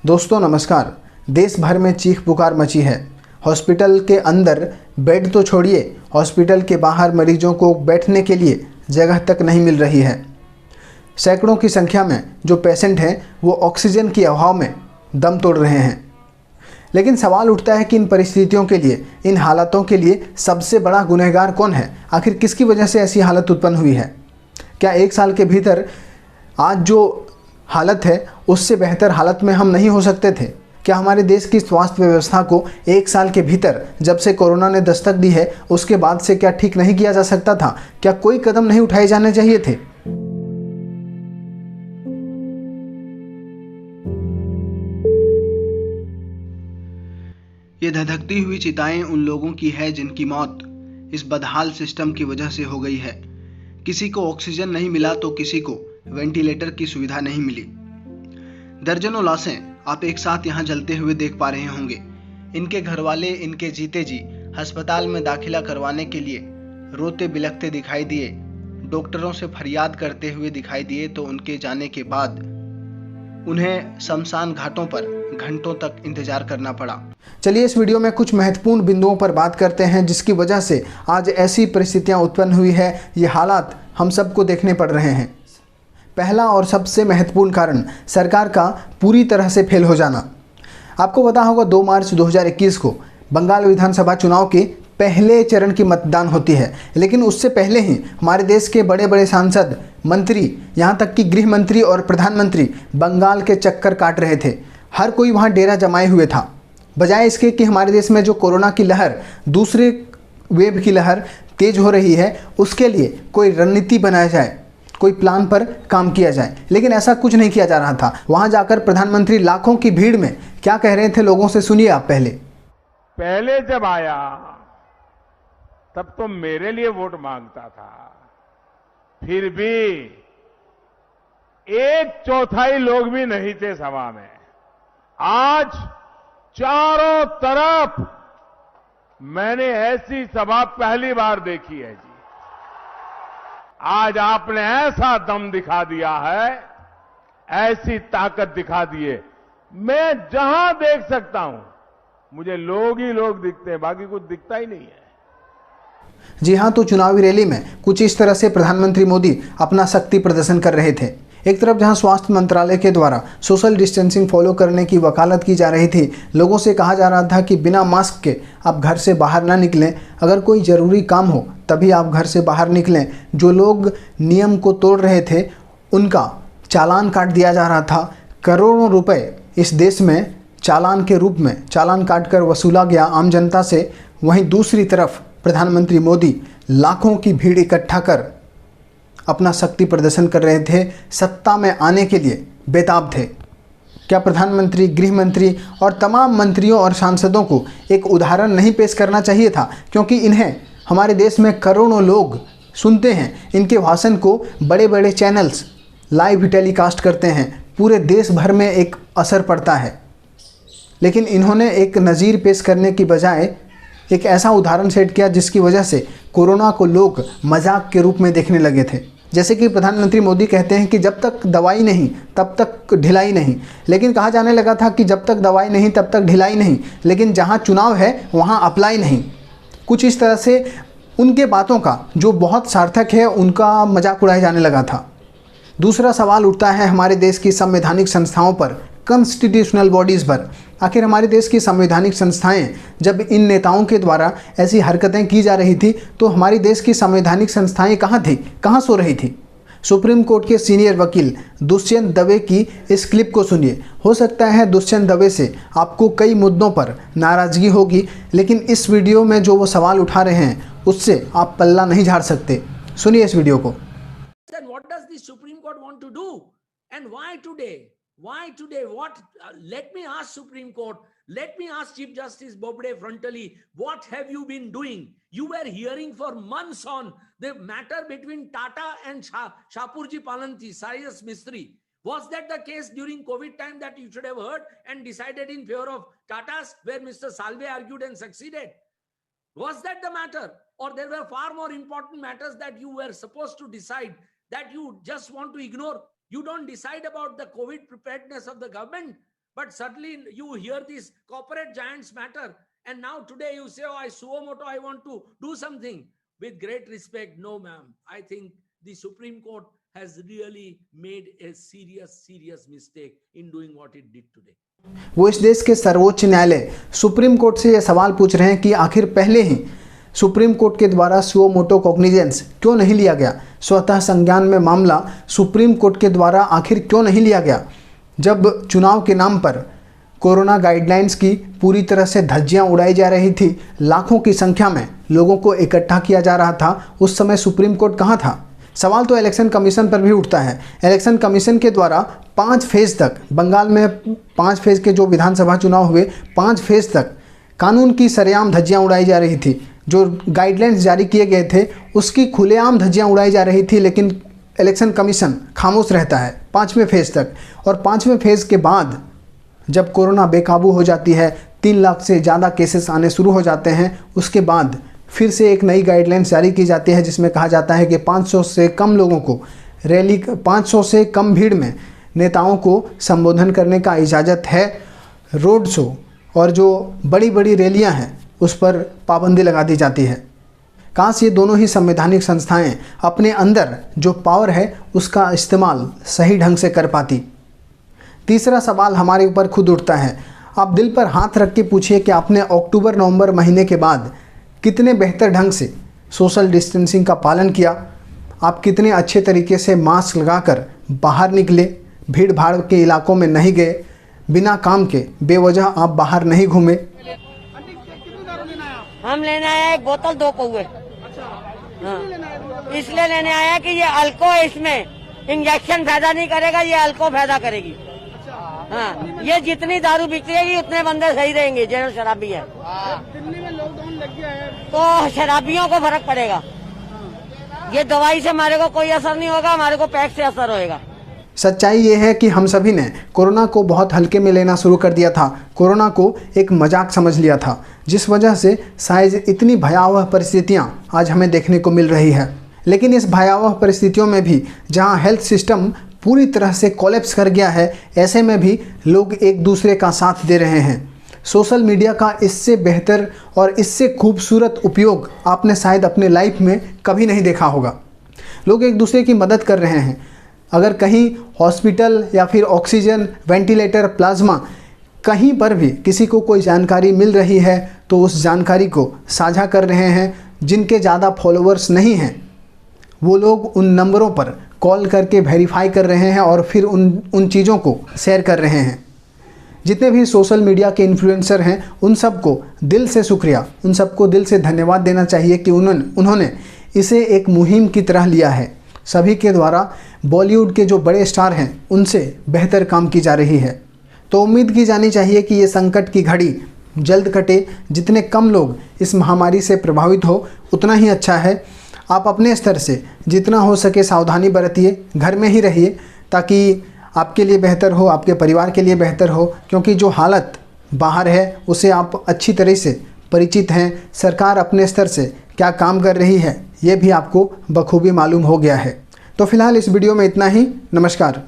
दोस्तों नमस्कार। देश भर में चीख पुकार मची है। हॉस्पिटल के अंदर बेड तो छोड़िए, हॉस्पिटल के बाहर मरीजों को बैठने के लिए जगह तक नहीं मिल रही है। सैकड़ों की संख्या में जो पेशेंट हैं वो ऑक्सीजन की अभाव में दम तोड़ रहे हैं। लेकिन सवाल उठता है कि इन परिस्थितियों के लिए, इन हालातों के लिए सबसे बड़ा गुनहगार कौन है? आखिर किसकी वजह से ऐसी हालत उत्पन्न हुई है? क्या 1 साल के भीतर आज जो हालत है उससे बेहतर हालत में हम नहीं हो सकते थे? क्या हमारे देश की स्वास्थ्य व्यवस्था को 1 साल के भीतर, जब से कोरोना ने दस्तक दी है उसके बाद से क्या ठीक नहीं किया जा सकता था? क्या कोई कदम नहीं उठाए जाने चाहिए थे? ये धधकती हुई चिताएं उन लोगों की है जिनकी मौत इस बदहाल सिस्टम की वजह से हो गई है। किसी को ऑक्सीजन नहीं मिला तो किसी को वेंटिलेटर की सुविधा नहीं मिली। दर्जनों लाशें आप एक साथ यहाँ जलते हुए देख पा रहे होंगे। इनके घरवाले इनके जीते जी अस्पताल में दाखिला करवाने के लिए रोते बिलखते दिखाई दिए, डॉक्टरों से फरियाद करते हुए दिखाई दिए, तो उनके जाने के बाद उन्हें शमशान घाटों पर घंटों तक इंतजार करना पड़ा। चलिए इस वीडियो में कुछ महत्वपूर्ण बिंदुओं पर बात करते हैं जिसकी वजह से आज ऐसी परिस्थितियां उत्पन्न हुई है। ये हालात हम सबको देखने पड़ रहे हैं। पहला और सबसे महत्वपूर्ण कारण सरकार का पूरी तरह से फेल हो जाना। आपको पता होगा 2 मार्च 2021 को बंगाल विधानसभा चुनाव के पहले चरण की मतदान होती है, लेकिन उससे पहले ही हमारे देश के बड़े बड़े सांसद, मंत्री, यहाँ तक कि गृह मंत्री और प्रधानमंत्री बंगाल के चक्कर काट रहे थे। हर कोई वहाँ डेरा जमाए हुए था। बजाय इसके कि हमारे देश में जो कोरोना की लहर, दूसरे वेव की लहर तेज हो रही है, उसके लिए कोई रणनीति बनाया जाए, कोई प्लान पर काम किया जाए, लेकिन ऐसा कुछ नहीं किया जा रहा था। वहां जाकर प्रधानमंत्री लाखों की भीड़ में क्या कह रहे थे लोगों से, सुनिए आप। पहले जब आया तब तो मेरे लिए वोट मांगता था, फिर भी 1/4 लोग भी नहीं थे सभा में। आज चारों तरफ मैंने ऐसी सभा पहली बार देखी है जी। आज आपने ऐसा दम दिखा दिया है, ऐसी ताकत दिखा दी है। मैं जहां देख सकता हूं मुझे लोग ही लोग दिखते हैं, बाकी कुछ दिखता ही नहीं है। जी हाँ, तो चुनावी रैली में कुछ इस तरह से प्रधानमंत्री मोदी अपना शक्ति प्रदर्शन कर रहे थे। एक तरफ जहां स्वास्थ्य मंत्रालय के द्वारा सोशल डिस्टेंसिंग फॉलो करने की वकालत की जा रही थी, लोगों से कहा जा रहा था कि बिना मास्क के आप घर से बाहर ना निकलें, अगर कोई ज़रूरी काम हो तभी आप घर से बाहर निकलें। जो लोग नियम को तोड़ रहे थे उनका चालान काट दिया जा रहा था। करोड़ों रुपए इस देश में चालान के रूप में चालान काट कर वसूला गया आम जनता से। वहीं दूसरी तरफ प्रधानमंत्री मोदी लाखों की भीड़ इकट्ठा कर अपना शक्ति प्रदर्शन कर रहे थे, सत्ता में आने के लिए बेताब थे। क्या प्रधानमंत्री, गृह मंत्री और तमाम मंत्रियों और सांसदों को एक उदाहरण नहीं पेश करना चाहिए था? क्योंकि इन्हें हमारे देश में करोड़ों लोग सुनते हैं। इनके भाषण को बड़े बड़े चैनल्स लाइव टेलीकास्ट करते हैं, पूरे देश भर में एक असर पड़ता है। लेकिन इन्होंने एक नज़ीर पेश करने की बजाय एक ऐसा उदाहरण सेट किया जिसकी वजह से कोरोना को लोग मजाक के रूप में देखने लगे थे। जैसे कि प्रधानमंत्री मोदी कहते हैं कि जब तक दवाई नहीं तब तक ढिलाई नहीं, लेकिन कहा जाने लगा था कि जब तक दवाई नहीं तब तक ढिलाई नहीं, लेकिन जहां चुनाव है वहां अप्लाई नहीं। कुछ इस तरह से उनके बातों का जो बहुत सार्थक है उनका मजाक उड़ाया जाने लगा था। दूसरा सवाल उठता है हमारे देश की संवैधानिक संस्थाओं पर, कॉन्स्टिट्यूशनल बॉडीज़ पर। आखिर हमारे देश की संवैधानिक संस्थाएं, जब इन नेताओं के द्वारा ऐसी हरकतें की जा रही थी तो हमारी देश की संवैधानिक संस्थाएं कहाँ थी, कहाँ सो रही थी? सुप्रीम कोर्ट के सीनियर वकील दुष्यंत दवे की इस क्लिप को सुनिए। हो सकता है दुष्यंत दवे से आपको कई मुद्दों पर नाराज़गी होगी, लेकिन इस वीडियो में जो वो सवाल उठा रहे हैं उससे आप पल्ला नहीं झाड़ सकते। सुनिए इस वीडियो को। What does the Supreme Court want to do? And why today? Why today? What? Let me ask Supreme Court. Let me ask Chief Justice Bobde frontally. What have you been doing? You were hearing for months on the matter between Tata and Shapurji Palanti, Cyrus Mistry. Was that the case during COVID time that you should have heard and decided in favor of Tata's, where Mr. Salve argued and succeeded? Was that the matter? or there were far more important matters that you were supposed to decide that you just want to ignore. You don't decide about the COVID preparedness of the government, but suddenly you hear these corporate giants matter. And now today you say, oh, I suo moto, I want to do something. With great respect, no, ma'am. I think the Supreme Court has really made a serious mistake in doing what it did today. वो इस देश के सर्वोच्च न्यायालय supreme court से यह सवाल पूछ रहे हैं कि आखिर पहले ही सुप्रीम कोर्ट के द्वारा सुओ मोटो कॉग्निजेंस क्यों नहीं लिया गया, स्वतः संज्ञान में मामला सुप्रीम कोर्ट के द्वारा आखिर क्यों नहीं लिया गया, जब चुनाव के नाम पर कोरोना गाइडलाइंस की पूरी तरह से धज्जियां उड़ाई जा रही थी, लाखों की संख्या में लोगों को इकट्ठा किया जा रहा था, उस समय सुप्रीम कोर्ट कहां था। सवाल तो इलेक्शन कमीशन पर भी उठता है। इलेक्शन कमीशन के द्वारा 5 फेज तक, बंगाल में 5 फेज के जो विधानसभा चुनाव हुए, 5 फेज तक कानून की सरेआम धज्जियां उड़ाई जा रही थी। जो गाइडलाइंस जारी किए गए थे उसकी खुलेआम धज्जियां उड़ाई जा रही थी, लेकिन इलेक्शन कमीशन खामोश रहता है 5वें फेज तक। और 5वें फेज के बाद जब कोरोना बेकाबू हो जाती है, 3 लाख से ज़्यादा केसेस आने शुरू हो जाते हैं, उसके बाद फिर से एक नई गाइडलाइंस जारी की जाती है जिसमें कहा जाता है कि 500 से कम लोगों को रैली, 500 से कम भीड़ में नेताओं को संबोधन करने का इजाज़त है। रोड शो और जो बड़ी बड़ी रैलियां हैं उस पर पाबंदी लगा दी जाती है। काश ये दोनों ही संवैधानिक संस्थाएं अपने अंदर जो पावर है उसका इस्तेमाल सही ढंग से कर पाती। तीसरा सवाल हमारे ऊपर खुद उठता है। आप दिल पर हाथ रख के पूछिए कि आपने अक्टूबर-नवंबर महीने के बाद कितने बेहतर ढंग से सोशल डिस्टेंसिंग का पालन किया, आप कितने अच्छे तरीके से मास्क लगाकर बाहर निकले, भीड़ भाड़ के इलाकों में नहीं गए, बिना काम के बेवजह आप बाहर नहीं घूमे। हम लेने आए एक बोतल 2 पौवे। हाँ, इसलिए लेने आया कि ये अल्को इसमें इंजेक्शन फायदा नहीं करेगा, ये अल्को फायदा करेगी। हाँ, ये जितनी दारू बिकेगी उतने बंदे सही रहेंगे जो शराबी है। दिल्ली में लॉकडाउन लग गया है तो शराबियों को फर्क पड़ेगा। ये दवाई से हमारे को कोई असर नहीं होगा, हमारे को पैक से असर होएगा। सच्चाई ये है कि हम सभी ने कोरोना को बहुत हल्के में लेना शुरू कर दिया था, कोरोना को एक मजाक समझ लिया था, जिस वजह से शायद इतनी भयावह परिस्थितियां आज हमें देखने को मिल रही है। लेकिन इस भयावह परिस्थितियों में भी जहां हेल्थ सिस्टम पूरी तरह से कोलैप्स कर गया है, ऐसे में भी लोग एक दूसरे का साथ दे रहे हैं। सोशल मीडिया का इससे बेहतर और इससे खूबसूरत उपयोग आपने शायद अपने लाइफ में कभी नहीं देखा होगा। लोग एक दूसरे की मदद कर रहे हैं। अगर कहीं हॉस्पिटल या फिर ऑक्सीजन, वेंटिलेटर, प्लाज्मा, कहीं पर भी किसी को कोई जानकारी मिल रही है तो उस जानकारी को साझा कर रहे हैं। जिनके ज़्यादा फॉलोअर्स नहीं हैं वो लोग उन नंबरों पर कॉल करके वेरीफाई कर रहे हैं और फिर उन चीज़ों को शेयर कर रहे हैं। जितने भी सोशल मीडिया के इन्फ्लुएंसर हैं उन सबको दिल से शुक्रिया, उन सबको दिल से धन्यवाद देना चाहिए कि उन्होंने इसे एक मुहिम की तरह लिया है। सभी के द्वारा बॉलीवुड के जो बड़े स्टार हैं उनसे बेहतर काम की जा रही है। तो उम्मीद की जानी चाहिए कि ये संकट की घड़ी जल्द कटे। जितने कम लोग इस महामारी से प्रभावित हो उतना ही अच्छा है। आप अपने स्तर से जितना हो सके सावधानी बरतिए, घर में ही रहिए ताकि आपके लिए बेहतर हो, आपके परिवार के लिए बेहतर हो, क्योंकि जो हालत बाहर है उसे आप अच्छी तरह से परिचित हैं। सरकार अपने स्तर से क्या काम कर रही है ये भी आपको बखूबी मालूम हो गया है। तो फिलहाल इस वीडियो में इतना ही। नमस्कार।